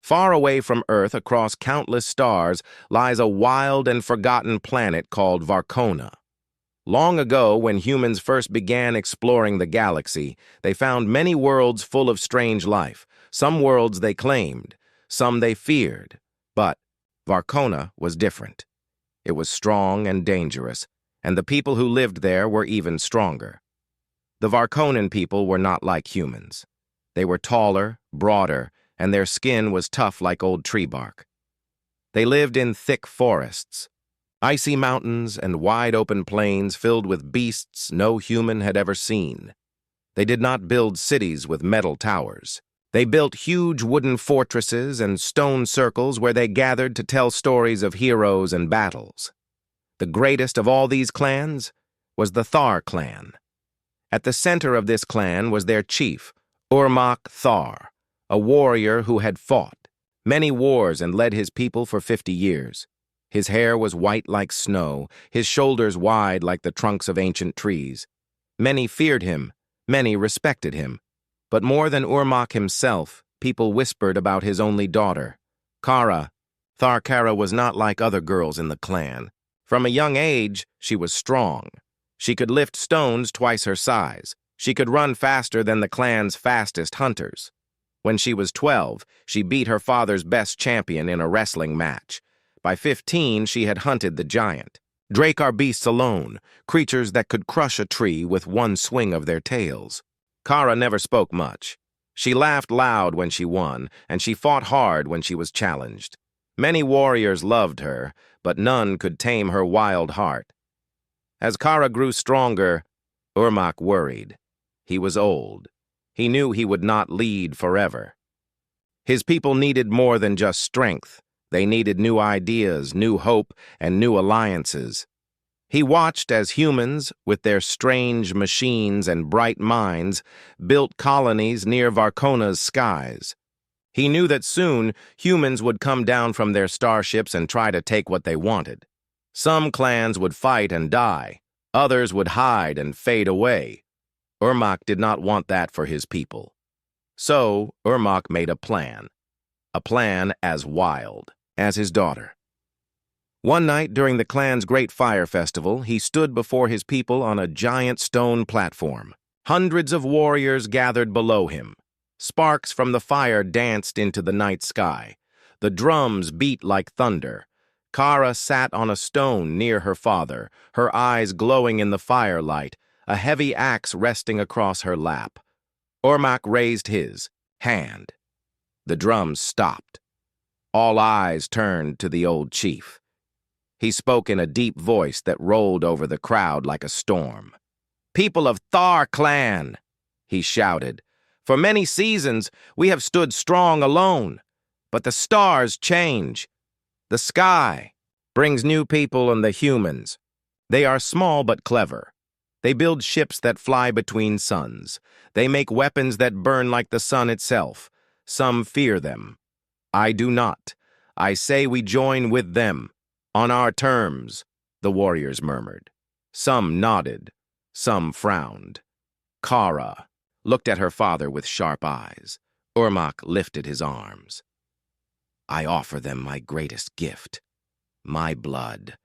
Far away from Earth, across countless stars, lies a wild and forgotten planet called Varkona. Long ago, when humans first began exploring the galaxy, they found many worlds full of strange life. Some worlds they claimed, some they feared. But Varkona was different. It was strong and dangerous, and the people who lived there were even stronger. The Varkonan people were not like humans. They were taller, broader, and their skin was tough like old tree bark. They lived in thick forests, icy mountains, and wide-open plains filled with beasts no human had ever seen. They did not build cities with metal towers. They built huge wooden fortresses and stone circles where they gathered to tell stories of heroes and battles. The greatest of all these clans was the Thar clan. At the center of this clan was their chief, Urmak Thar, a warrior who had fought many wars and led his people for 50 years. His hair was white like snow, his shoulders wide like the trunks of ancient trees. Many feared him, many respected him. But more than Urmak himself, people whispered about his only daughter, Kara. Kara was not like other girls in the clan. From a young age, she was strong. She could lift stones twice her size. She could run faster than the clan's fastest hunters. When she was 12, she beat her father's best champion in a wrestling match. By 15, she had hunted the giant. Drake are beasts alone, creatures that could crush a tree with one swing of their tails. Kara never spoke much. She laughed loud when she won, and she fought hard when she was challenged. Many warriors loved her, but none could tame her wild heart. As Kara grew stronger, Urmak worried. He was old. He knew he would not lead forever. His people needed more than just strength. They needed new ideas, new hope, and new alliances. He watched as humans, with their strange machines and bright minds, built colonies near Varkona's skies. He knew that soon humans would come down from their starships and try to take what they wanted. Some clans would fight and die. Others would hide and fade away. Urmak did not want that for his people. So Urmak made a plan as wild as his daughter. One night during the clan's great fire festival, he stood before his people on a giant stone platform. Hundreds of warriors gathered below him. Sparks from the fire danced into the night sky. The drums beat like thunder. Kara sat on a stone near her father, her eyes glowing in the firelight, a heavy axe resting across her lap. Urmak raised his hand. The drums stopped. All eyes turned to the old chief. He spoke in a deep voice that rolled over the crowd like a storm. "People of Thar clan," he shouted, "for many seasons we have stood strong alone, but the stars change. The sky brings new people and the humans. They are small but clever. They build ships that fly between suns. They make weapons that burn like the sun itself. Some fear them. I do not. I say we join with them. On our terms," the warriors murmured. Some nodded. Some frowned. Kara looked at her father with sharp eyes. Urmak lifted his arms. "I offer them my greatest gift. My blood.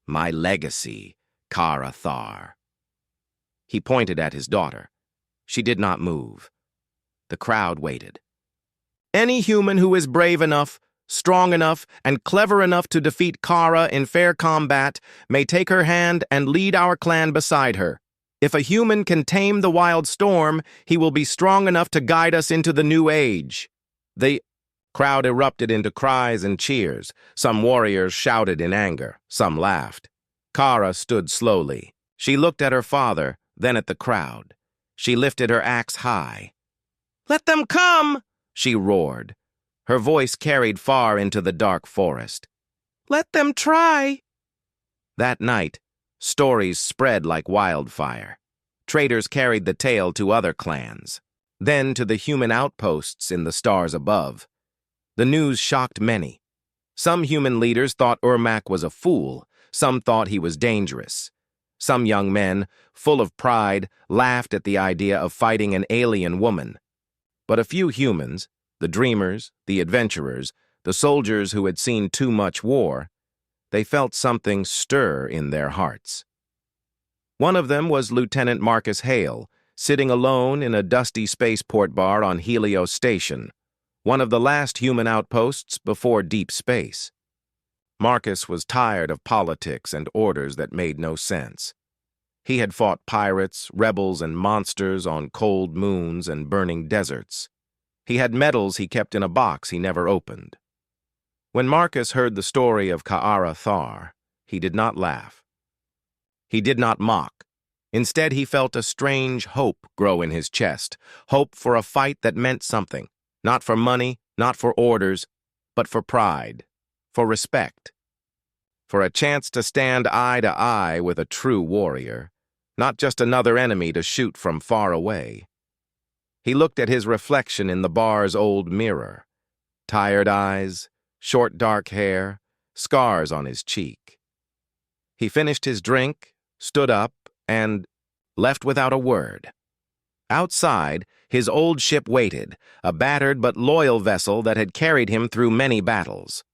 My legacy, Kara Thar." He pointed at his daughter. She did not move. The crowd waited. "Any human who is brave enough, strong enough, and clever enough to defeat Kara in fair combat may take her hand and lead our clan beside her. If a human can tame the wild storm, he will be strong enough to guide us into the new age." The crowd erupted into cries and cheers. Some warriors shouted in anger. Some laughed. Kara stood slowly. She looked at her father, then at the crowd. She lifted her axe high. "Let them come!" she roared. Her voice carried far into the dark forest. "Let them try!" That night, stories spread like wildfire. Traders carried the tale to other clans, then to the human outposts in the stars above. The news shocked many. Some human leaders thought Urmak was a fool. Some thought he was dangerous. Some young men, full of pride, laughed at the idea of fighting an alien woman. But a few humans, The dreamers, the adventurers, the soldiers who had seen too much war, they felt something stir in their hearts. One of them was Lieutenant Marcus Hale, sitting alone in a dusty spaceport bar on Helios Station, one of the last human outposts before deep space. Marcus was tired of politics and orders that made no sense. He had fought pirates, rebels, and monsters on cold moons and burning deserts. He had medals he kept in a box he never opened. When Marcus heard the story of Ka'ara Thar, he did not laugh. He did not mock. Instead, he felt a strange hope grow in his chest, hope for a fight that meant something, not for money, not for orders, but for pride, for respect, for a chance to stand eye to eye with a true warrior, not just another enemy to shoot from far away. He looked at his reflection in the bar's old mirror. Tired eyes, short dark hair, scars on his cheek. He finished his drink, stood up, and left without a word. Outside, his old ship waited, a battered but loyal vessel that had carried him through many battles.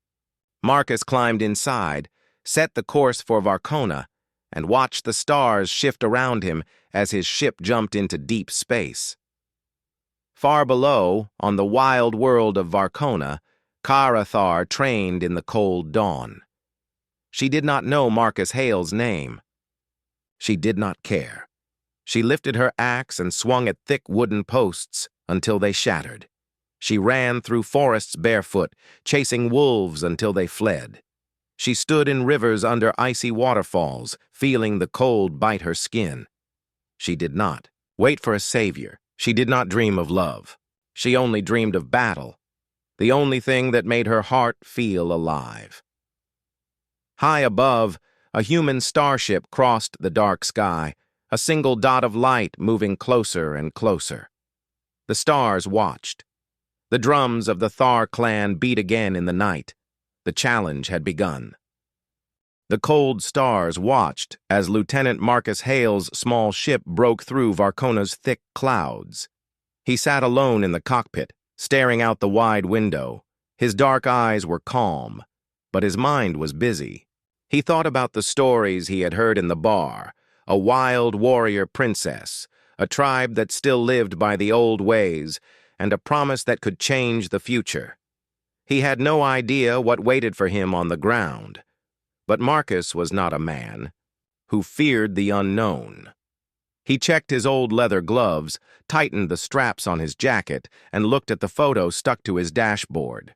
Marcus climbed inside, set the course for Varcona, and watched the stars shift around him as his ship jumped into deep space. Far below, on the wild world of Varcona, Ka'ara Thar trained in the cold dawn. She did not know Marcus Hale's name. She did not care. She lifted her axe and swung at thick wooden posts until they shattered. She ran through forests barefoot, chasing wolves until they fled. She stood in rivers under icy waterfalls, feeling the cold bite her skin. She did not wait for a savior. She did not dream of love. She only dreamed of battle, the only thing that made her heart feel alive. High above, a human starship crossed the dark sky, a single dot of light moving closer and closer. The stars watched. The drums of the Thar clan beat again in the night. The challenge had begun. The cold stars watched as Lieutenant Marcus Hale's small ship broke through Varcona's thick clouds. He sat alone in the cockpit, staring out the wide window. His dark eyes were calm, but his mind was busy. He thought about the stories he had heard in the bar, a wild warrior princess, a tribe that still lived by the old ways, and a promise that could change the future. He had no idea what waited for him on the ground. But Marcus was not a man who feared the unknown. He checked his old leather gloves, tightened the straps on his jacket, and looked at the photo stuck to his dashboard.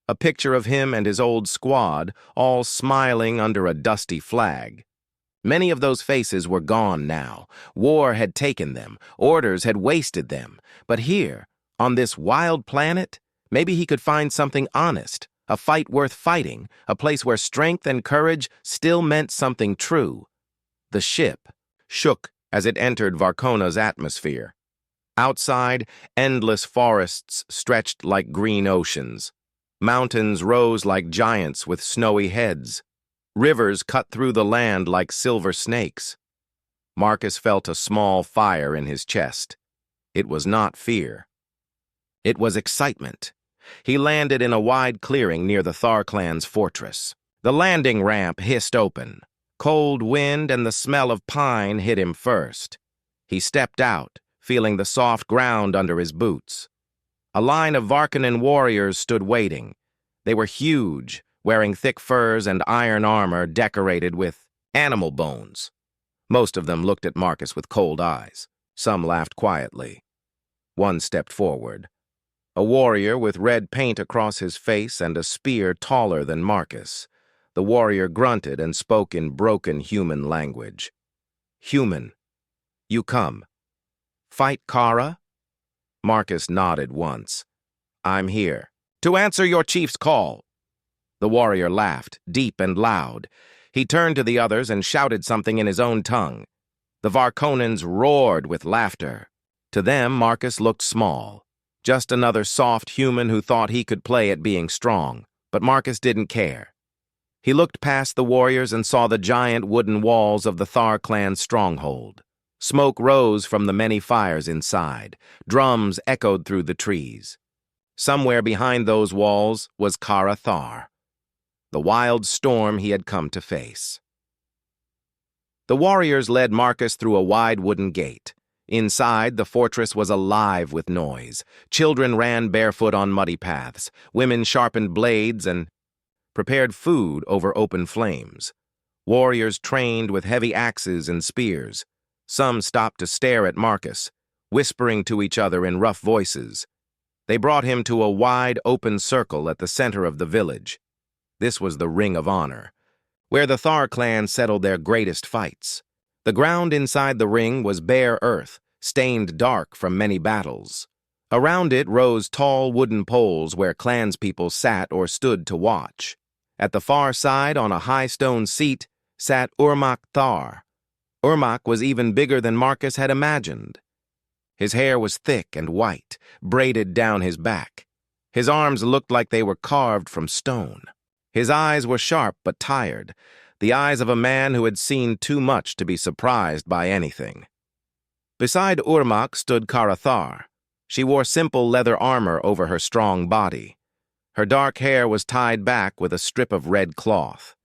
A picture of him and his old squad, all smiling under a dusty flag. Many of those faces were gone now. War had taken them. Orders had wasted them. But here, on this wild planet, maybe he could find something honest. A fight worth fighting, a place where strength and courage still meant something true. The ship shook as it entered Varcona's atmosphere. Outside, endless forests stretched like green oceans. Mountains rose like giants with snowy heads. Rivers cut through the land like silver snakes. Marcus felt a small fire in his chest. It was not fear. It was excitement. He landed in a wide clearing near the Thar clan's fortress. The landing ramp hissed open. Cold wind and the smell of pine hit him first. He stepped out, feeling the soft ground under his boots. A line of Varconan warriors stood waiting. They were huge, wearing thick furs and iron armor decorated with animal bones. Most of them looked at Marcus with cold eyes. Some laughed quietly. One stepped forward. A warrior with red paint across his face and a spear taller than Marcus. The warrior grunted and spoke in broken human language. "Human, you come. Fight Kara?" Marcus nodded once. "I'm here. To answer your chief's call." The warrior laughed, deep and loud. He turned to the others and shouted something in his own tongue. The Varconans roared with laughter. To them, Marcus looked small. Just another soft human who thought he could play at being strong. But Marcus didn't care. He looked past the warriors and saw the giant wooden walls of the Thar clan's stronghold. Smoke rose from the many fires inside. Drums echoed through the trees. Somewhere behind those walls was Kara Thar, the wild storm he had come to face. The warriors led Marcus through a wide wooden gate. Inside, the fortress was alive with noise. Children ran barefoot on muddy paths. Women sharpened blades and prepared food over open flames. Warriors trained with heavy axes and spears. Some stopped to stare at Marcus, whispering to each other in rough voices. They brought him to a wide, open circle at the center of the village. This was the Ring of Honor, where the Thar clan settled their greatest fights. The ground inside the ring was bare earth, stained dark from many battles. Around it rose tall wooden poles where clanspeople sat or stood to watch. At the far side, on a high stone seat, sat Urmak Thar. Urmak was even bigger than Marcus had imagined. His hair was thick and white, braided down his back. His arms looked like they were carved from stone. His eyes were sharp but tired, the eyes of a man who had seen too much to be surprised by anything. Beside Urmak stood Kara Thar. She wore simple leather armor over her strong body. Her dark hair was tied back with a strip of red cloth.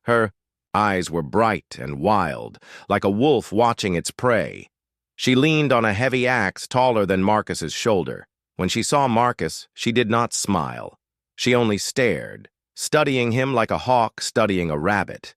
Her eyes were bright and wild, like a wolf watching its prey. She leaned on a heavy axe taller than Marcus's shoulder. When she saw Marcus, she did not smile. She only stared, studying him like a hawk studying a rabbit.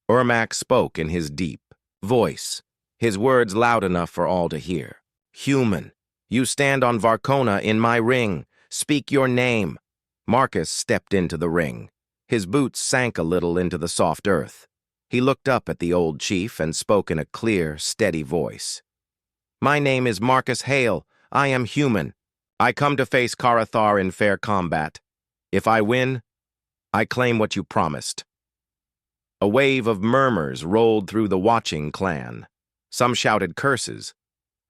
Urmak spoke in his deep voice, his words loud enough for all to hear. "Human, you stand on Varcona in my ring. Speak your name." Marcus stepped into the ring. His boots sank a little into the soft earth. He looked up at the old chief and spoke in a clear, steady voice. "My name is Marcus Hale. I am human. I come to face Kara Thar in fair combat. If I win, I claim what you promised." A wave of murmurs rolled through the watching clan. Some shouted curses.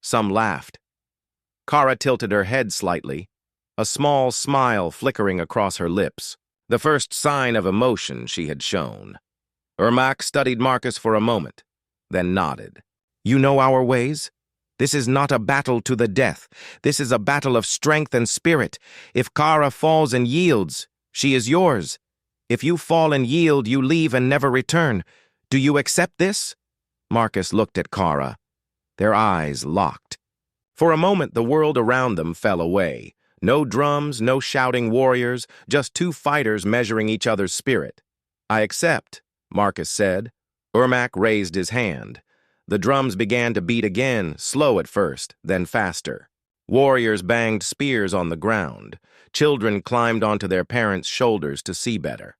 Some laughed. Kara tilted her head slightly, a small smile flickering across her lips, the first sign of emotion she had shown. Urmak studied Marcus for a moment, then nodded. "You know our ways? This is not a battle to the death. This is a battle of strength and spirit. If Kara falls and yields, she is yours. If you fall and yield, you leave and never return. Do you accept this?" Marcus looked at Kara. Their eyes locked. For a moment, the world around them fell away. No drums, no shouting warriors, just two fighters measuring each other's spirit. "I accept," Marcus said. Urmak raised his hand. The drums began to beat again, slow at first, then faster. Warriors banged spears on the ground. Children climbed onto their parents' shoulders to see better.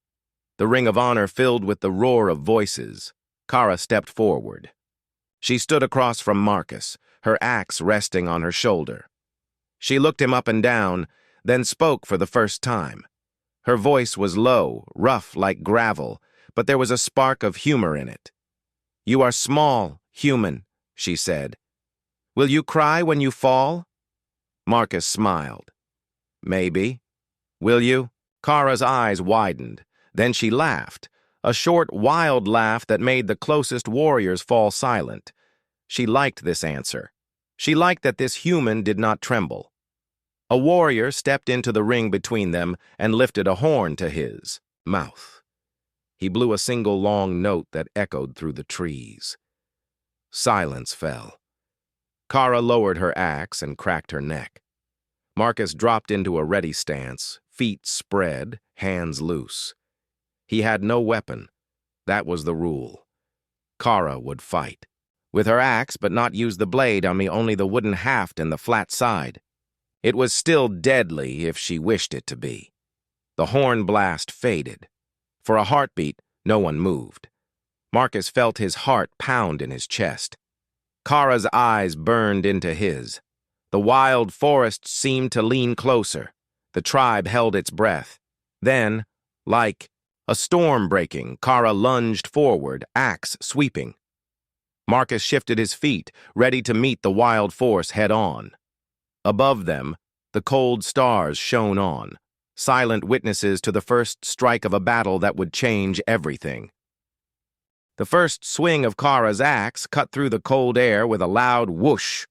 The Ring of Honor filled with the roar of voices. Kara stepped forward. She stood across from Marcus, her axe resting on her shoulder. She looked him up and down, then spoke for the first time. Her voice was low, rough like gravel, but there was a spark of humor in it. "You are small, human," she said. "Will you cry when you fall?" Marcus smiled. "Maybe. Will you?" Kara's eyes widened. Then she laughed, a short, wild laugh that made the closest warriors fall silent. She liked this answer. She liked that this human did not tremble. A warrior stepped into the ring between them and lifted a horn to his mouth. He blew a single long note that echoed through the trees. Silence fell. Kara lowered her axe and cracked her neck. Marcus dropped into a ready stance, feet spread, hands loose. He had no weapon. That was the rule. Kara would fight. With her axe, but not use the blade on only the wooden haft and the flat side. It was still deadly if she wished it to be. The horn blast faded. For a heartbeat, no one moved. Marcus felt his heart pound in his chest. Kara's eyes burned into his. The wild forest seemed to lean closer. The tribe held its breath. Then, like a storm breaking, Kara lunged forward, axe sweeping. Marcus shifted his feet, ready to meet the wild force head-on. Above them, the cold stars shone on, silent witnesses to the first strike of a battle that would change everything. The first swing of Kara's axe cut through the cold air with a loud whoosh.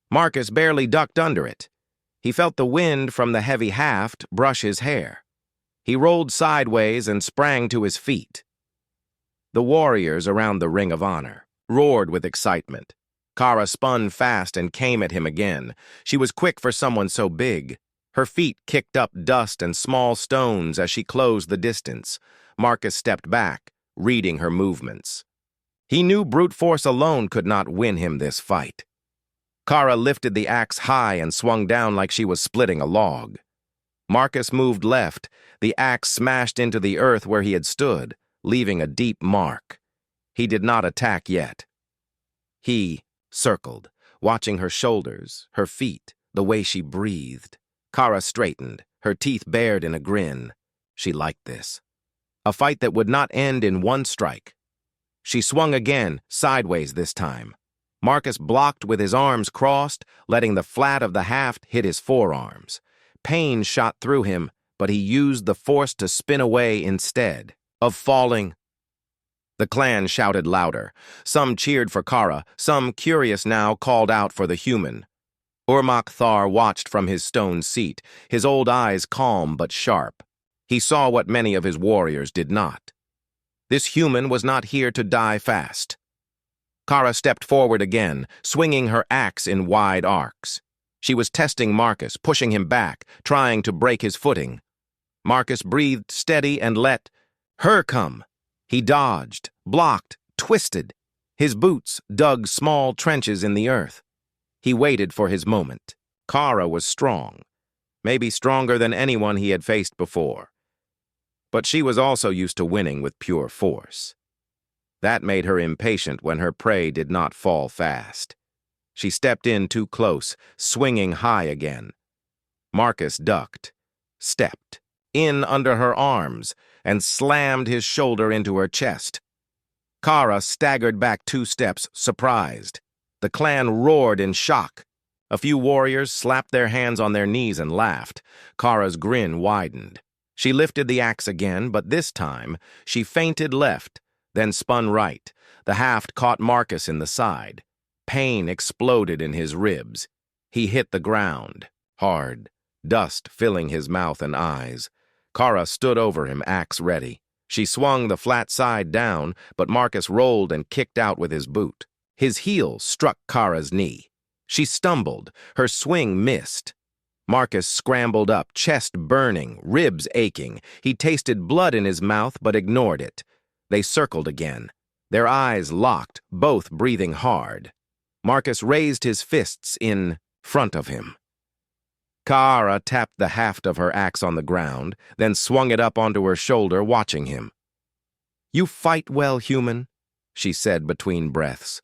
Marcus barely ducked under it. He felt the wind from the heavy haft brush his hair. He rolled sideways and sprang to his feet. The warriors around the Ring of Honor roared with excitement. Kara spun fast and came at him again. She was quick for someone so big. Her feet kicked up dust and small stones as she closed the distance. Marcus stepped back, reading her movements. He knew brute force alone could not win him this fight. Kara lifted the axe high and swung down like she was splitting a log. Marcus moved left. The axe smashed into the earth where he had stood, leaving a deep mark. He did not attack yet. He circled, watching her shoulders, her feet, the way she breathed. Kara straightened, her teeth bared in a grin. She liked this. A fight that would not end in one strike. She swung again, sideways this time. Marcus blocked with his arms crossed, letting the flat of the haft hit his forearms. Pain shot through him, but he used the force to spin away instead of falling. The clan shouted louder. Some cheered for Kara, some, curious now, called out for the human. Urmak Thar watched from his stone seat, his old eyes calm but sharp. He saw what many of his warriors did not. This human was not here to die fast. Kara stepped forward again, swinging her axe in wide arcs. She was testing Marcus, pushing him back, trying to break his footing. Marcus breathed steady and let her come. He dodged, blocked, twisted. His boots dug small trenches in the earth. He waited for his moment. Kara was strong, maybe stronger than anyone he had faced before. But she was also used to winning with pure force. That made her impatient when her prey did not fall fast. She stepped in too close, swinging high again. Marcus ducked, stepped, in under her arms, and slammed his shoulder into her chest. Kara staggered back 2 steps, surprised. The clan roared in shock. A few warriors slapped their hands on their knees and laughed. Kara's grin widened. She lifted the axe again, but this time she feinted left, then spun right. The haft caught Marcus in the side. Pain exploded in his ribs. He hit the ground, hard, dust filling his mouth and eyes. Kara stood over him, axe ready. She swung the flat side down, but Marcus rolled and kicked out with his boot. His heel struck Kara's knee. She stumbled. Her swing missed. Marcus scrambled up, chest burning, ribs aching. He tasted blood in his mouth but ignored it. They circled again. Their eyes locked, both breathing hard. Marcus raised his fists in front of him. Kara tapped the haft of her axe on the ground, then swung it up onto her shoulder, watching him. "You fight well, human," she said between breaths.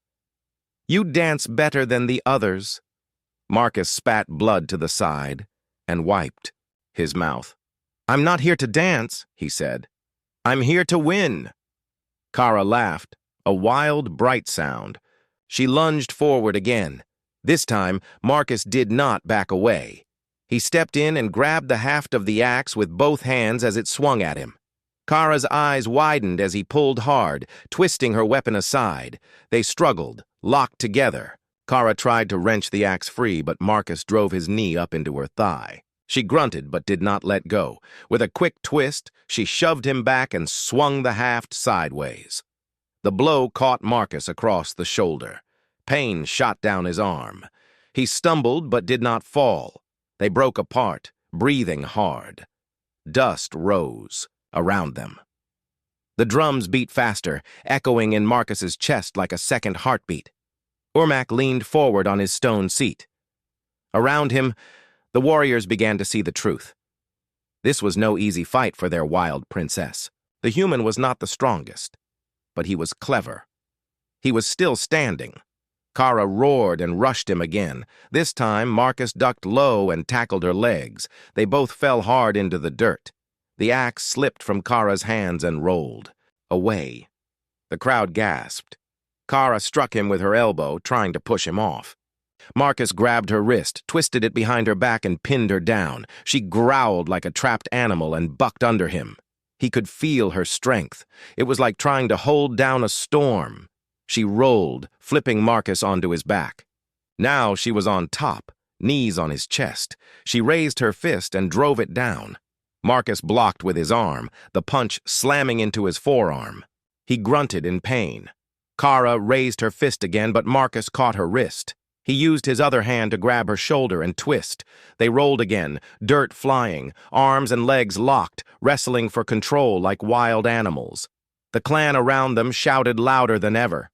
"You dance better than the others." Marcus spat blood to the side and wiped his mouth. "I'm not here to dance," he said. "I'm here to win." Kara laughed, a wild, bright sound. She lunged forward again. This time, Marcus did not back away. He stepped in and grabbed the haft of the axe with both hands as it swung at him. Kara's eyes widened as he pulled hard, twisting her weapon aside. They struggled, locked together. Kara tried to wrench the axe free, but Marcus drove his knee up into her thigh. She grunted but did not let go. With a quick twist, she shoved him back and swung the haft sideways. The blow caught Marcus across the shoulder. Pain shot down his arm. He stumbled but did not fall. They broke apart, breathing hard. Dust rose around them. The drums beat faster, echoing in Marcus's chest like a second heartbeat. Urmak leaned forward on his stone seat. Around him, the warriors began to see the truth. This was no easy fight for their wild princess. The human was not the strongest, but he was clever. He was still standing. Kara roared and rushed him again. This time, Marcus ducked low and tackled her legs. They both fell hard into the dirt. The axe slipped from Kara's hands and rolled away. The crowd gasped. Kara struck him with her elbow, trying to push him off. Marcus grabbed her wrist, twisted it behind her back, and pinned her down. She growled like a trapped animal and bucked under him. He could feel her strength. It was like trying to hold down a storm. She rolled, flipping Marcus onto his back. Now she was on top, knees on his chest. She raised her fist and drove it down. Marcus blocked with his arm, the punch slamming into his forearm. He grunted in pain. Kara raised her fist again, but Marcus caught her wrist. He used his other hand to grab her shoulder and twist. They rolled again, dirt flying, arms and legs locked, wrestling for control like wild animals. The clan around them shouted louder than ever.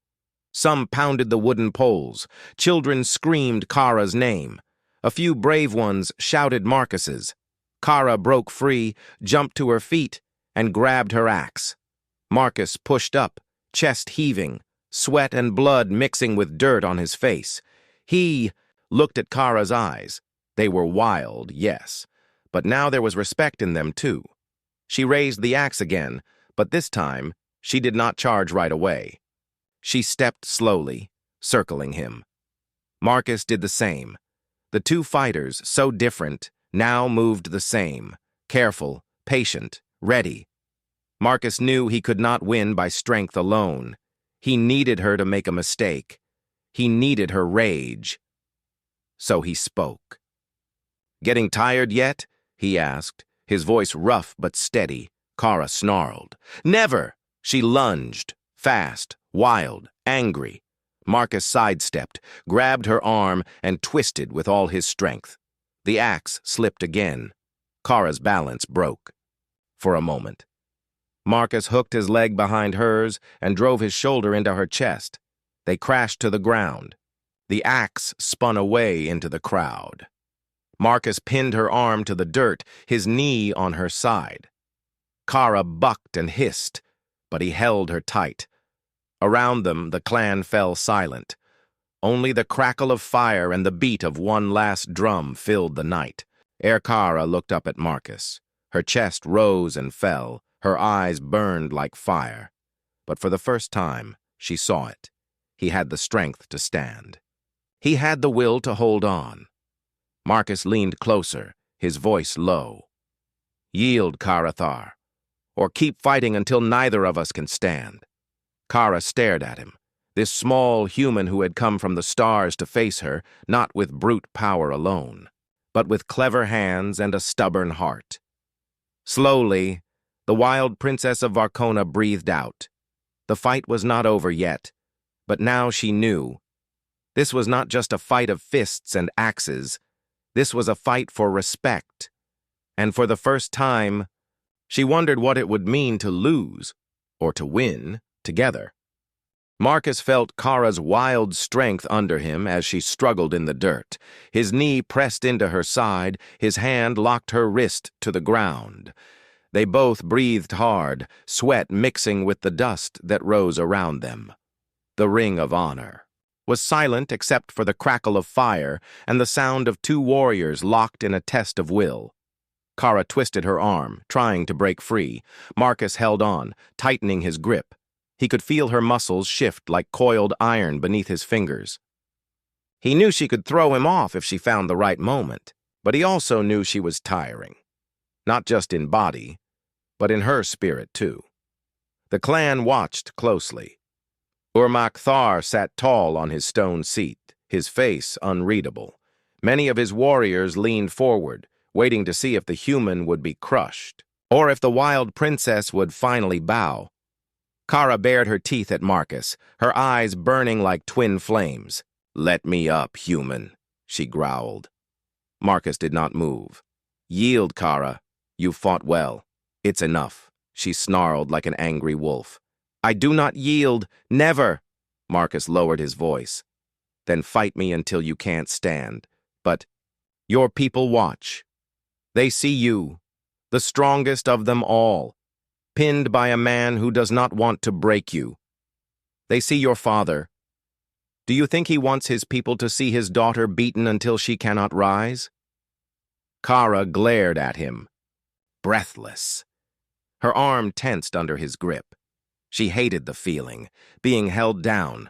Some pounded the wooden poles. Children screamed Kara's name. A few brave ones shouted Marcus's. Kara broke free, jumped to her feet, and grabbed her axe. Marcus pushed up, chest heaving, sweat and blood mixing with dirt on his face. He looked at Kara's eyes. They were wild, yes, but now there was respect in them too. She raised the axe again, but this time she did not charge right away. She stepped slowly, circling him. Marcus did the same. The two fighters, so different, now moved the same, careful, patient, ready. Marcus knew he could not win by strength alone. He needed her to make a mistake. He needed her rage. So he spoke. "Getting tired yet?" he asked, his voice rough but steady. Kara snarled. "Never!" She lunged, fast, wild, angry. Marcus sidestepped, grabbed her arm, and twisted with all his strength. The axe slipped again. Kara's balance broke. For a moment. Marcus hooked his leg behind hers and drove his shoulder into her chest. They crashed to the ground. The axe spun away into the crowd. Marcus pinned her arm to the dirt, his knee on her side. Kara bucked and hissed, but he held her tight. Around them, the clan fell silent. Only the crackle of fire and the beat of one last drum filled the night. Kara looked up at Marcus. Her chest rose and fell, her eyes burned like fire. But for the first time, she saw it. He had the strength to stand. He had the will to hold on. Marcus leaned closer, his voice low. "Yield, Karathar, or keep fighting until neither of us can stand." Kara stared at him, this small human who had come from the stars to face her, not with brute power alone, but with clever hands and a stubborn heart. Slowly, the wild princess of Varcona breathed out. The fight was not over yet, but now she knew. This was not just a fight of fists and axes. This was a fight for respect. And for the first time, she wondered what it would mean to lose, or to win, together. Marcus felt Kara's wild strength under him as she struggled in the dirt. His knee pressed into her side, his hand locked her wrist to the ground. They both breathed hard, sweat mixing with the dust that rose around them. The ring of honor was silent except for the crackle of fire and the sound of two warriors locked in a test of will. Kara twisted her arm, trying to break free. Marcus held on, tightening his grip. He could feel her muscles shift like coiled iron beneath his fingers. He knew she could throw him off if she found the right moment, but he also knew she was tiring. Not just in body, but in her spirit too. The clan watched closely. Urmak Thar sat tall on his stone seat, his face unreadable. Many of his warriors leaned forward, waiting to see if the human would be crushed, or if the wild princess would finally bow. Kara bared her teeth at Marcus, her eyes burning like twin flames. "Let me up, human," she growled. Marcus did not move. "Yield, Kara. You fought well. It's enough," she snarled like an angry wolf. "I do not yield, never." Marcus lowered his voice. "Then fight me until you can't stand. But your people watch. They see you, the strongest of them all, pinned by a man who does not want to break you. They see your father. Do you think he wants his people to see his daughter beaten until she cannot rise?" Kara glared at him, breathless. Her arm tensed under his grip. She hated the feeling, being held down.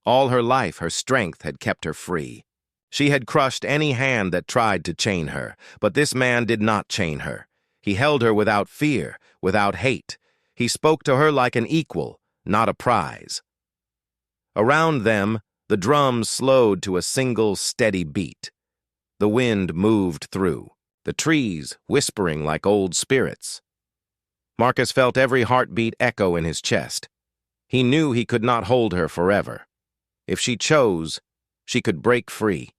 All her life, her strength had kept her free. She had crushed any hand that tried to chain her, but this man did not chain her. He held her without fear, without hate. He spoke to her like an equal, not a prize. Around them, the drums slowed to a single steady beat. The wind moved through, the trees whispering like old spirits. Marcus felt every heartbeat echo in his chest. He knew he could not hold her forever. If she chose, she could break free.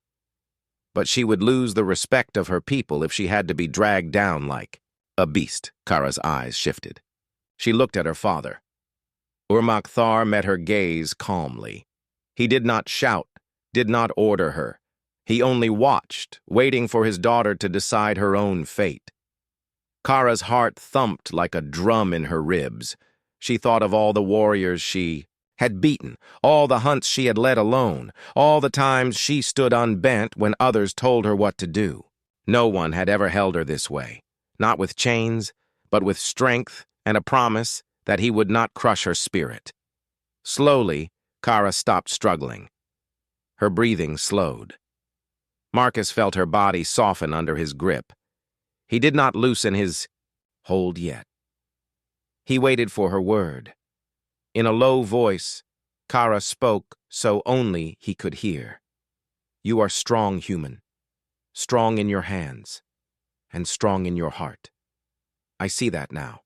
But she would lose the respect of her people if she had to be dragged down like a beast. Kara's eyes shifted. She looked at her father. Urmak Thar met her gaze calmly. He did not shout, did not order her. He only watched, waiting for his daughter to decide her own fate. Kara's heart thumped like a drum in her ribs. She thought of all the warriors she had beaten, all the hunts she had led alone, all the times she stood unbent when others told her what to do. No one had ever held her this way, not with chains, but with strength and a promise that he would not crush her spirit. Slowly, Kara stopped struggling. Her breathing slowed. Marcus felt her body soften under his grip. He did not loosen his hold yet. He waited for her word. In a low voice, Kara spoke so only he could hear. "You are strong, human. Strong in your hands, and strong in your heart. I see that now."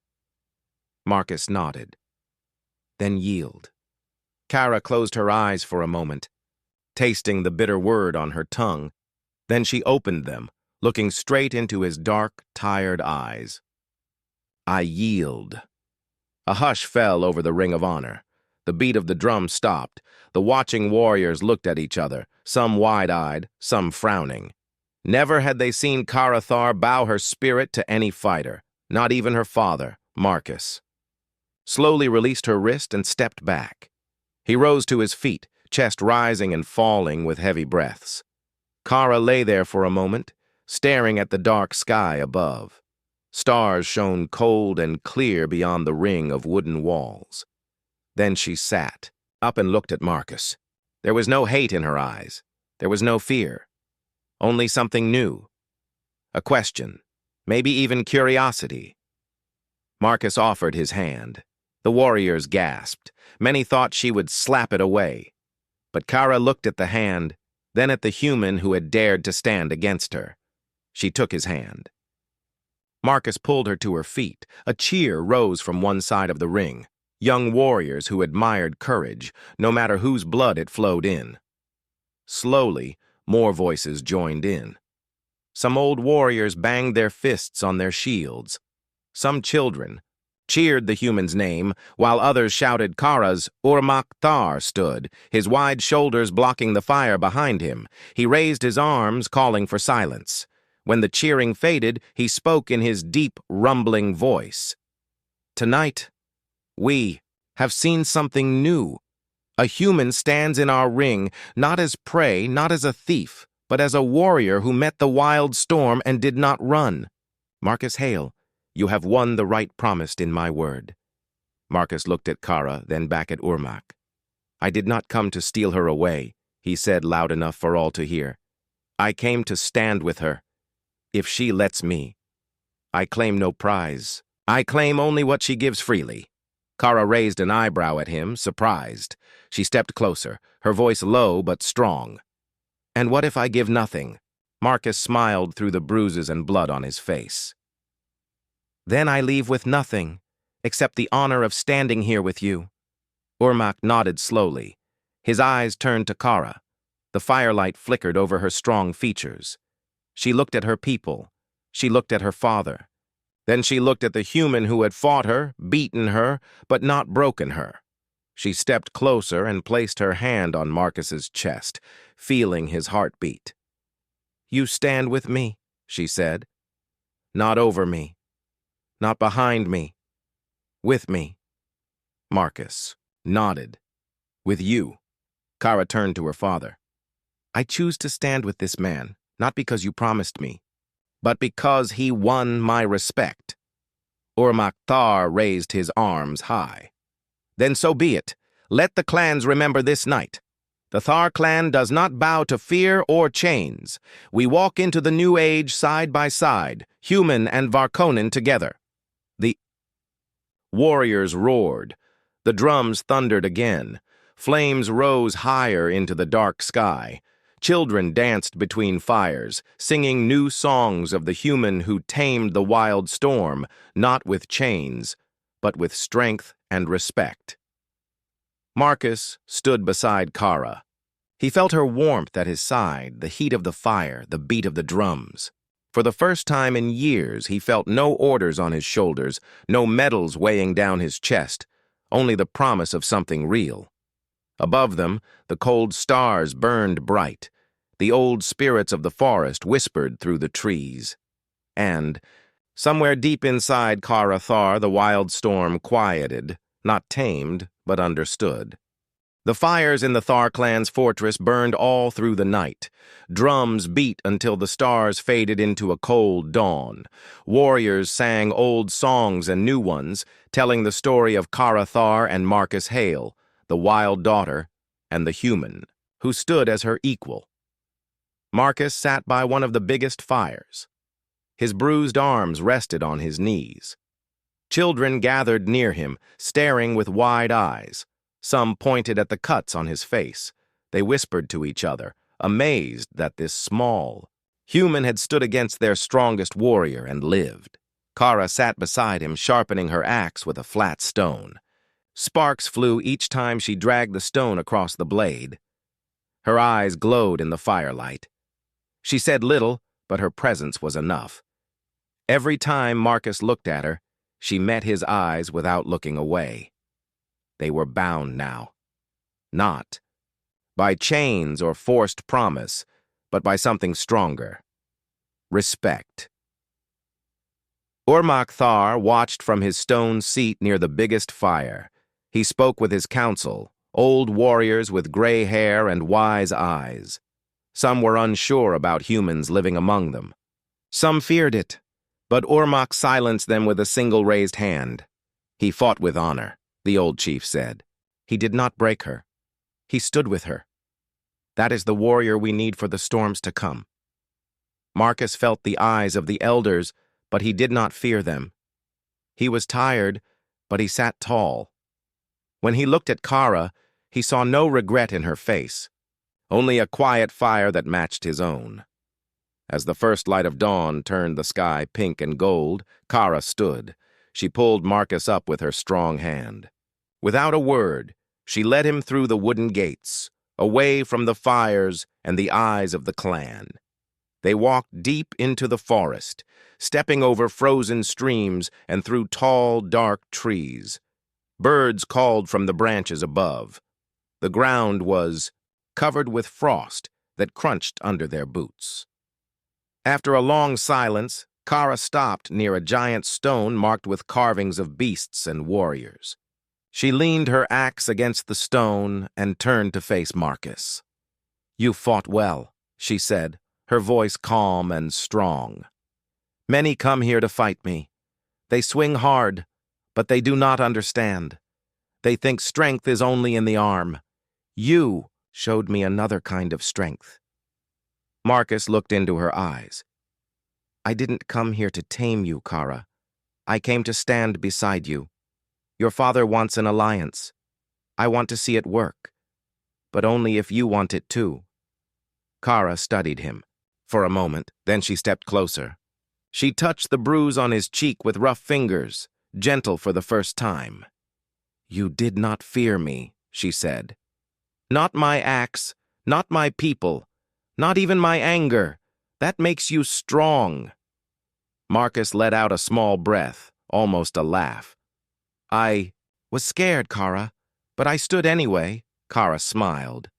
Marcus nodded. "Then yield." Kara closed her eyes for a moment, tasting the bitter word on her tongue. Then she opened them, looking straight into his dark, tired eyes. "I yield." A hush fell over the Ring of Honor. The beat of the drum stopped. The watching warriors looked at each other, some wide-eyed, some frowning. Never had they seen Kara Thar bow her spirit to any fighter, not even her father, Marcus. Slowly released her wrist and stepped back. He rose to his feet, chest rising and falling with heavy breaths. Kara lay there for a moment, staring at the dark sky above. Stars shone cold and clear beyond the ring of wooden walls. Then she sat up and looked at Marcus. There was no hate in her eyes. There was no fear. Only something new. A question, maybe even curiosity. Marcus offered his hand. The warriors gasped. Many thought she would slap it away. But Kara looked at the hand, then at the human who had dared to stand against her. She took his hand. Marcus pulled her to her feet. A cheer rose from one side of the ring. Young warriors who admired courage, no matter whose blood it flowed in. Slowly, more voices joined in. Some old warriors banged their fists on their shields. Some children cheered the human's name, while others shouted Kara's. Urmak Thar stood, his wide shoulders blocking the fire behind him. He raised his arms, calling for silence. When the cheering faded, he spoke in his deep, rumbling voice. "Tonight, we have seen something new. A human stands in our ring, not as prey, not as a thief, but as a warrior who met the wild storm and did not run. Marcus Hale, you have won the right promised in my word." Marcus looked at Kara, then back at Urmak. "I did not come to steal her away," he said loud enough for all to hear. "I came to stand with her. If she lets me. I claim no prize. I claim only what she gives freely." Kara raised an eyebrow at him, surprised. She stepped closer, her voice low but strong. "And what if I give nothing?" Marcus smiled through the bruises and blood on his face. "Then I leave with nothing, except the honor of standing here with you." Urmak nodded slowly. His eyes turned to Kara. The firelight flickered over her strong features. She looked at her people. She looked at her father. Then she looked at the human who had fought her, beaten her, but not broken her. She stepped closer and placed her hand on Marcus's chest, feeling his heartbeat. "You stand with me," she said. "Not over me. Not behind me. With me." Marcus nodded. "With you." Kara turned to her father. "I choose to stand with this man, not because you promised me, but because he won my respect." Urmak Thar raised his arms high. "Then so be it. Let the clans remember this night. The Thar clan does not bow to fear or chains. We walk into the new age side by side, human and Varkonen together." The warriors roared. The drums thundered again. Flames rose higher into the dark sky. Children danced between fires, singing new songs of the human who tamed the wild storm, not with chains, but with strength and respect. Marcus stood beside Kara. He felt her warmth at his side, the heat of the fire, the beat of the drums. For the first time in years, he felt no orders on his shoulders, no medals weighing down his chest, only the promise of something real. Above them, the cold stars burned bright. The old spirits of the forest whispered through the trees. And, somewhere deep inside Kara Thar, the wild storm quieted, not tamed, but understood. The fires in the Thar clan's fortress burned all through the night. Drums beat until the stars faded into a cold dawn. Warriors sang old songs and new ones, telling the story of Kara Thar and Marcus Hale, the wild daughter, and the human, who stood as her equal. Marcus sat by one of the biggest fires. His bruised arms rested on his knees. Children gathered near him, staring with wide eyes. Some pointed at the cuts on his face. They whispered to each other, amazed that this small human had stood against their strongest warrior and lived. Kara sat beside him, sharpening her axe with a flat stone. Sparks flew each time she dragged the stone across the blade. Her eyes glowed in the firelight. She said little, but her presence was enough. Every time Marcus looked at her, she met his eyes without looking away. They were bound now. Not by chains or forced promise, but by something stronger. Respect. Ormak Thar watched from his stone seat near the biggest fire. He spoke with his council, old warriors with gray hair and wise eyes. Some were unsure about humans living among them. Some feared it, but Ormak silenced them with a single raised hand. He fought with honor, the old chief said. He did not break her. He stood with her. That is the warrior we need for the storms to come. Marcus felt the eyes of the elders, but he did not fear them. He was tired, but he sat tall. When he looked at Kara, he saw no regret in her face, only a quiet fire that matched his own. As the first light of dawn turned the sky pink and gold, Kara stood. She pulled Marcus up with her strong hand. Without a word, she led him through the wooden gates, away from the fires and the eyes of the clan. They walked deep into the forest, stepping over frozen streams and through tall, dark trees. Birds called from the branches above. The ground was covered with frost that crunched under their boots. After a long silence, Kara stopped near a giant stone marked with carvings of beasts and warriors. She leaned her axe against the stone and turned to face Marcus. "You fought well," she said, her voice calm and strong. "Many come here to fight me. They swing hard, but they do not understand. They think strength is only in the arm. You showed me another kind of strength." Marcus looked into her eyes. "I didn't come here to tame you, Kara. I came to stand beside you. Your father wants an alliance. I want to see it work, but only if you want it too." Kara studied him for a moment, then she stepped closer. She touched the bruise on his cheek with rough fingers, gentle for the first time. "You did not fear me," she said. "Not my axe, not my people, not even my anger. That makes you strong." Marcus let out a small breath, almost a laugh. "I was scared, Kara, but I stood anyway." Kara smiled,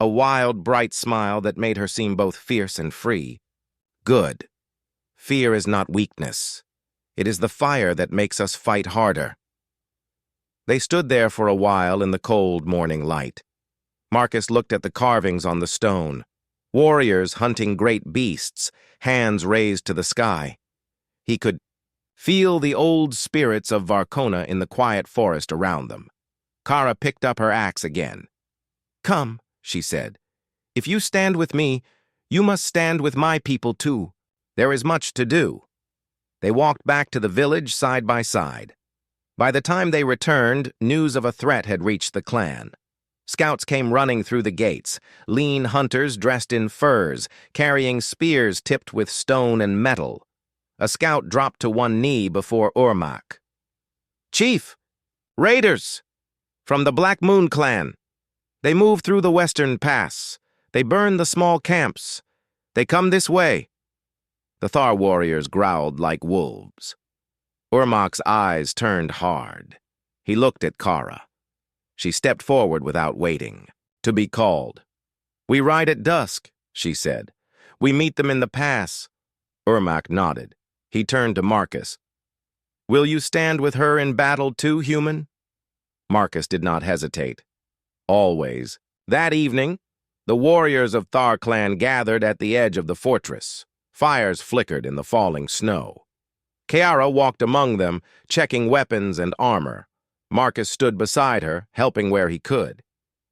a wild, bright smile that made her seem both fierce and free. "Good. Fear is not weakness. It is the fire that makes us fight harder." They stood there for a while in the cold morning light. Marcus looked at the carvings on the stone. Warriors hunting great beasts, hands raised to the sky. He could feel the old spirits of Varcona in the quiet forest around them. Kara picked up her axe again. "Come," she said. "If you stand with me, you must stand with my people too. There is much to do." They walked back to the village side by side. By the time they returned, news of a threat had reached the clan. Scouts came running through the gates, lean hunters dressed in furs, carrying spears tipped with stone and metal. A scout dropped to one knee before Ormac. "Chief! Raiders! From the Black Moon clan. They move through the western pass. They burn the small camps. They come this way." The Thar warriors growled like wolves. Ormac's eyes turned hard. He looked at Kara. She stepped forward without waiting, to be called. "We ride at dusk," she said. "We meet them in the pass." Ormac nodded. He turned to Marcus. "Will you stand with her in battle too, human?" Marcus did not hesitate. Always. That evening, the warriors of Thar clan gathered at the edge of the fortress. Fires flickered in the falling snow. Kiara walked among them, checking weapons and armor. Marcus stood beside her, helping where he could.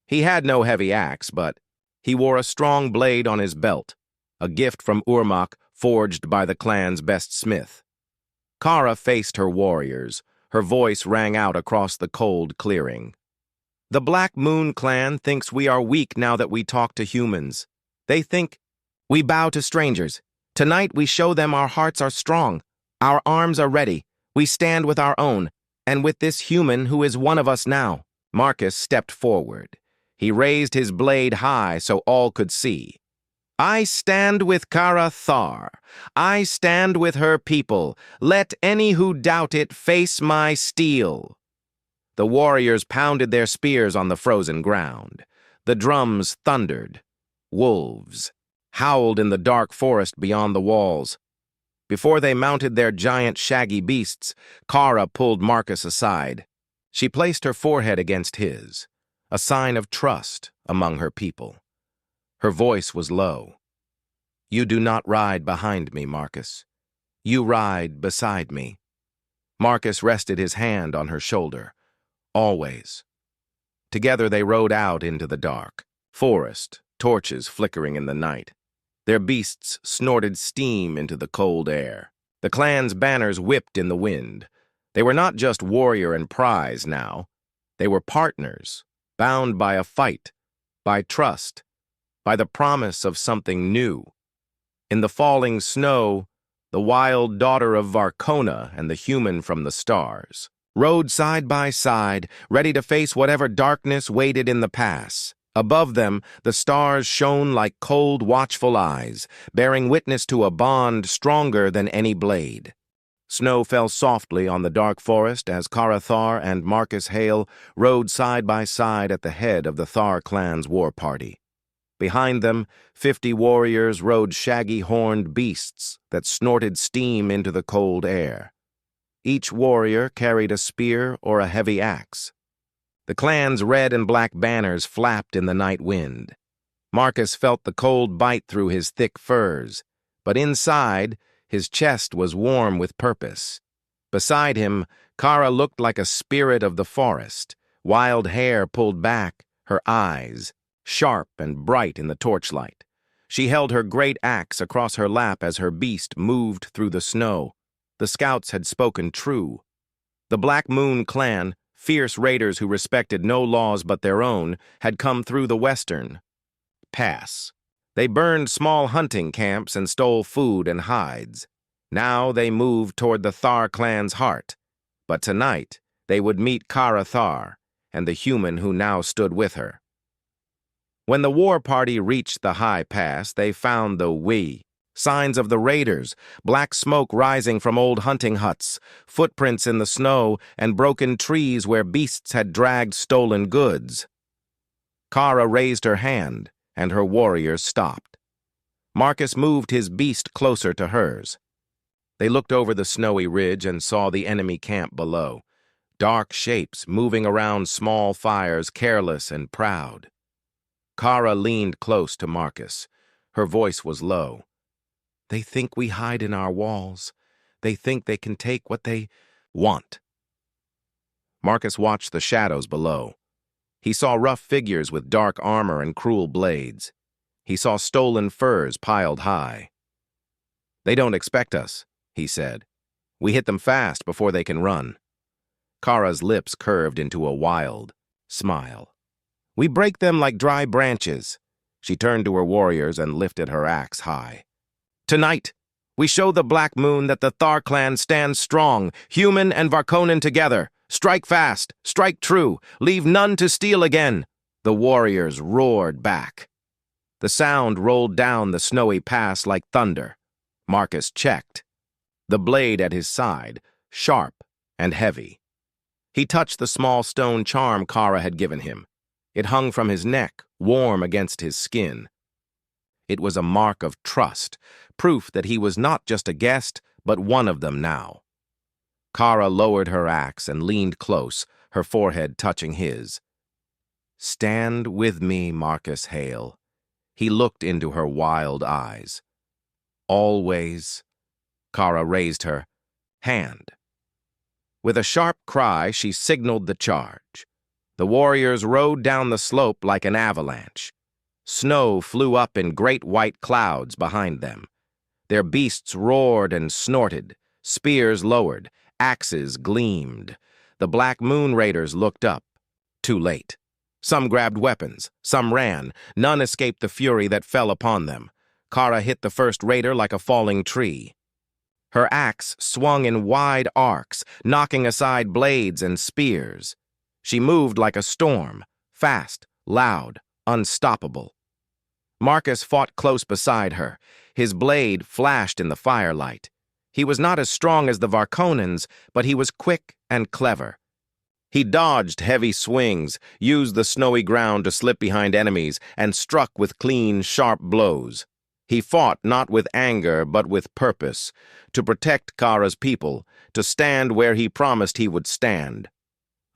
He had no heavy axe, but he wore a strong blade on his belt, a gift from Ormac forged by the clan's best smith. Kara faced her warriors. Her voice rang out across the cold clearing. "The Black Moon clan thinks we are weak now that we talk to humans. They think we bow to strangers. Tonight we show them our hearts are strong. Our arms are ready. We stand with our own, and with this human who is one of us now." Marcus stepped forward. He raised his blade high so all could see. "I stand with Kara Thar. I stand with her people. Let any who doubt it face my steel." The warriors pounded their spears on the frozen ground. The drums thundered. Wolves howled in the dark forest beyond the walls. Before they mounted their giant shaggy beasts, Kara pulled Marcus aside. She placed her forehead against his, a sign of trust among her people. Her voice was low. "You do not ride behind me, Marcus. You ride beside me." Marcus rested his hand on her shoulder. "Always." Together they rode out into the dark. Forest, torches flickering in the night. Their beasts snorted steam into the cold air. The clan's banners whipped in the wind. They were not just warrior and prize now. They were partners, bound by a fight, by trust, by the promise of something new. In the falling snow, the wild daughter of Varcona and the human from the stars rode side by side, ready to face whatever darkness waited in the pass. Above them, the stars shone like cold, watchful eyes, bearing witness to a bond stronger than any blade. Snow fell softly on the dark forest as Kara Thar and Marcus Hale rode side by side at the head of the Thar clan's war party. Behind them, 50 warriors rode shaggy horned beasts that snorted steam into the cold air. Each warrior carried a spear or a heavy axe. The clan's red and black banners flapped in the night wind. Marcus felt the cold bite through his thick furs, but inside, his chest was warm with purpose. Beside him, Kara looked like a spirit of the forest, wild hair pulled back, her eyes sharp and bright in the torchlight. She held her great axe across her lap as her beast moved through the snow. The scouts had spoken true. The Black Moon clan, fierce raiders who respected no laws but their own, had come through the western pass. They burned small hunting camps and stole food and hides. Now they moved toward the Thar clan's heart. But tonight, they would meet Kara Thar and the human who now stood with her. When the war party reached the high pass, they found the signs of the raiders, black smoke rising from old hunting huts, footprints in the snow, and broken trees where beasts had dragged stolen goods. Kara raised her hand, and her warriors stopped. Marcus moved his beast closer to hers. They looked over the snowy ridge and saw the enemy camp below, dark shapes moving around small fires, careless and proud. Kara leaned close to Marcus. Her voice was low. "They think we hide in our walls. They think they can take what they want." Marcus watched the shadows below. He saw rough figures with dark armor and cruel blades. He saw stolen furs piled high. "They don't expect us," he said. "We hit them fast before they can run." Kara's lips curved into a wild smile. We break them like dry branches." She turned to her warriors and lifted her axe high. "Tonight, we show the Black Moon that the Thar clan stands strong, human and Varkonen together. Strike fast, strike true, leave none to steal again." The warriors roared back. The sound rolled down the snowy pass like thunder. Marcus checked, the blade at his side, sharp and heavy. He touched the small stone charm Kara had given him. It hung from his neck, warm against his skin. It was a mark of trust, proof that he was not just a guest, but one of them now. Kara lowered her axe and leaned close, her forehead touching his. "Stand with me, Marcus Hale." He looked into her wild eyes. "Always." Kara raised her hand. With a sharp cry, she signaled the charge. The warriors rode down the slope like an avalanche. Snow flew up in great white clouds behind them. Their beasts roared and snorted, spears lowered, axes gleamed. The Black Moon Raiders looked up. Too late. Some grabbed weapons, some ran. None escaped the fury that fell upon them. Kara hit the first raider like a falling tree. Her axe swung in wide arcs, knocking aside blades and spears. She moved like a storm, fast, loud, unstoppable. Marcus fought close beside her. His blade flashed in the firelight. He was not as strong as the Varkonens, but he was quick and clever. He dodged heavy swings, used the snowy ground to slip behind enemies, and struck with clean, sharp blows. He fought not with anger, but with purpose, to protect Kara's people, to stand where he promised he would stand.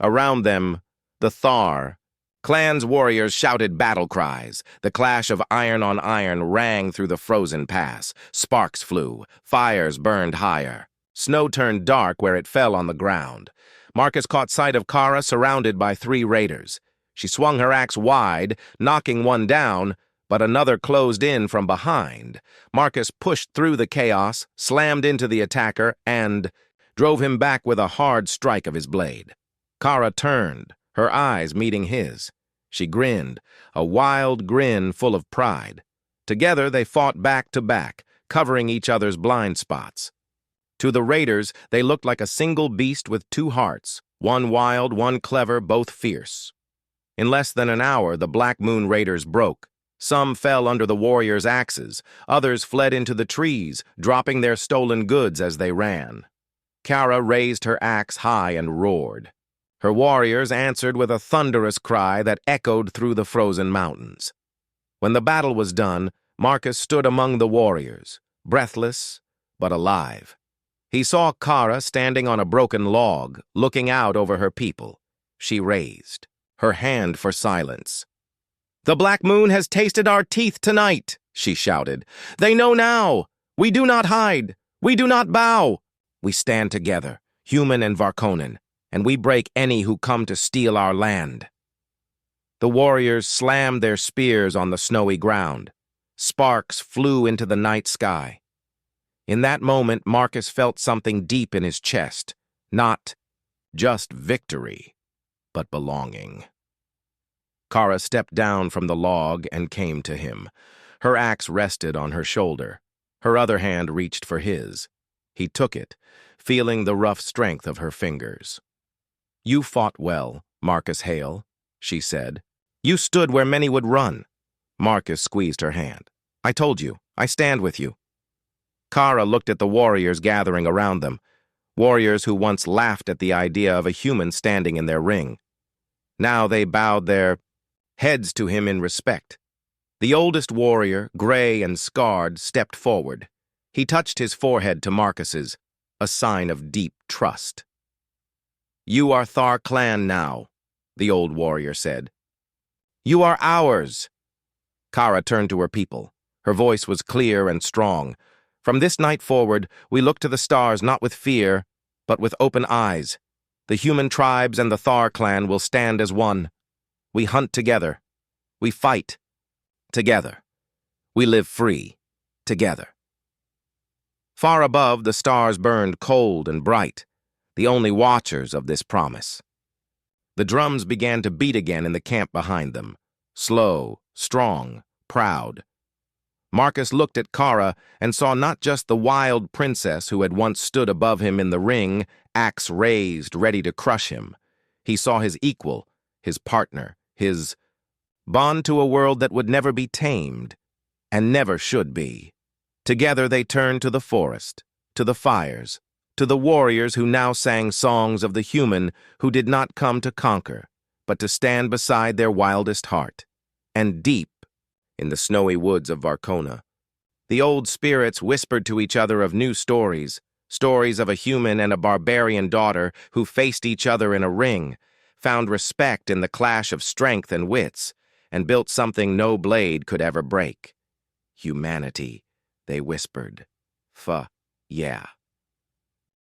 Around them, the Thar clan's warriors shouted battle cries. The clash of iron on iron rang through the frozen pass. Sparks flew. Fires burned higher. Snow turned dark where it fell on the ground. Marcus caught sight of Kara surrounded by 3 raiders. She swung her axe wide, knocking one down, but another closed in from behind. Marcus pushed through the chaos, slammed into the attacker, and drove him back with a hard strike of his blade. Kara turned, her eyes meeting his. She grinned, a wild grin full of pride. Together they fought back to back, covering each other's blind spots. To the raiders, they looked like a single beast with 2 hearts, one wild, one clever, both fierce. In less than an hour, the Black Moon Raiders broke. Some fell under the warriors' axes, others fled into the trees, dropping their stolen goods as they ran. Kara raised her axe high and roared. Her warriors answered with a thunderous cry that echoed through the frozen mountains. When the battle was done, Marcus stood among the warriors, breathless but alive. He saw Kara standing on a broken log, looking out over her people. She raised her hand for silence. "The Black Moon has tasted our teeth tonight," she shouted. "They know now. We do not hide. We do not bow. We stand together, human and Varkonen, and we break any who come to steal our land." The warriors slammed their spears on the snowy ground. Sparks flew into the night sky. In that moment, Marcus felt something deep in his chest. Not just victory, but belonging. Kara stepped down from the log and came to him. Her axe rested on her shoulder. Her other hand reached for his. He took it, feeling the rough strength of her fingers. "You fought well, Marcus Hale," she said. "You stood where many would run." Marcus squeezed her hand. "I told you, I stand with you." Kara looked at the warriors gathering around them, warriors who once laughed at the idea of a human standing in their ring. Now they bowed their heads to him in respect. The oldest warrior, gray and scarred, stepped forward. He touched his forehead to Marcus's, a sign of deep trust. "You are Thar clan now," the old warrior said. "You are ours." Kara turned to her people. Her voice was clear and strong. "From this night forward, we look to the stars not with fear, but with open eyes. The human tribes and the Thar clan will stand as one. We hunt together. We fight together. We live free together." Far above, the stars burned cold and bright, the only watchers of this promise. The drums began to beat again in the camp behind them. Slow, strong, proud. Marcus looked at Kara and saw not just the wild princess who had once stood above him in the ring, axe raised, ready to crush him. He saw his equal, his partner, his bond to a world that would never be tamed, and never should be. Together they turned to the forest, to the fires, to the warriors who now sang songs of the human who did not come to conquer, but to stand beside their wildest heart. And deep, in the snowy woods of Varcona, the old spirits whispered to each other of new stories, stories of a human and a barbarian daughter who faced each other in a ring, found respect in the clash of strength and wits, and built something no blade could ever break. Humanity, they whispered. Yeah.